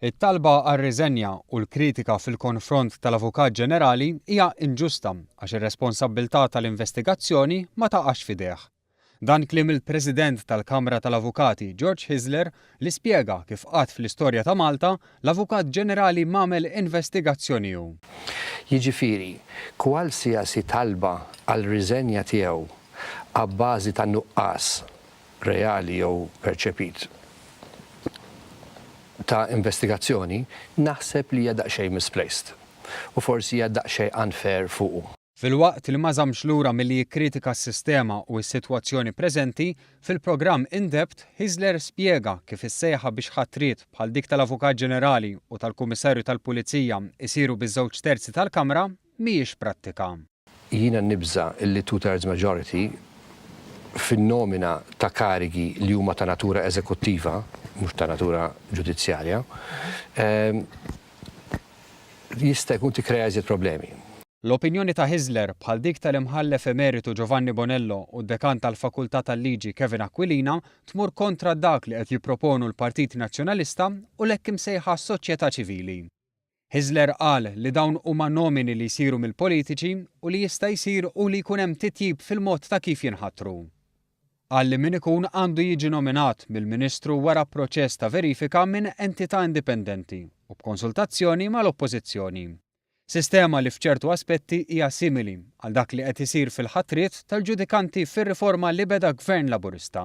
It-talba għar-riżenja u l-kritika fil-konfront tal-Avukat Ġenerali hija inġusta għax ir-responsabbiltà tal-investigazzjoni ma taqax fidejh. Dan kliem il-President tal-Kamra tal-Avukati George Hisler li spjega kif qatt fl-istorja ta' Malta l-Avukat Ġenerali m'għamel investigazzjoni hu. Jiġifieri, kwalsiasi talba għal riżenja tiegħu għabbażi ta' nuqqas reali jew perċepit ta' investigazzjoni naħseb li hija daqsxejn misplaced u forsi hija daqsxejn unfair fuqu. Fil-waqt li ma żammx lura milli jikkritika s-sistema u s-sitwazzjoni preżenti, fil-programm In-Depth Hisler spjega kif is-sejħa biex ħatriet bħal dik tal-Avukat Ġenerali u tal-Kummissarju tal-Pulizija isiru biż-żewġ terzi tal-Kamra mhijiex prattika. Jiena nibża li two-thirds majority fin-nomina ta' karigi li huma ta' natura eżekuttiva, mhux ta' natura ġudizzjarja, jista' jkun tikkrea iżjed problemi. L-opinjoni ta' Hisler bħal dik tal-imħallef emeritu Giovanni Bonello u d-dekan tal-Fakultà tal-Liġi Kevin Aquilina tmur kontra dak li qed jipproponu l-Partit Nazzjonalista u l-hekk imsejħa soċjetà ċivili. Hisler qal li dawn huma nomini li jsiru mill-politiċi u li jista' jsir u li jkun hemm titjib fil-mod ta' kif jinħattru. Qal li min ikun għandu jiġi nominat mill-Ministru wara proċess ta' verifika minn entità indipendenti u b'konsultazzjoni mal-Oppożizzjoni. Sistema li f'ċertu aspetti hija simili għal dak li qed isir fil-ħatriet tal-ġudikanti fir-riforma li beda Gvern Laburista.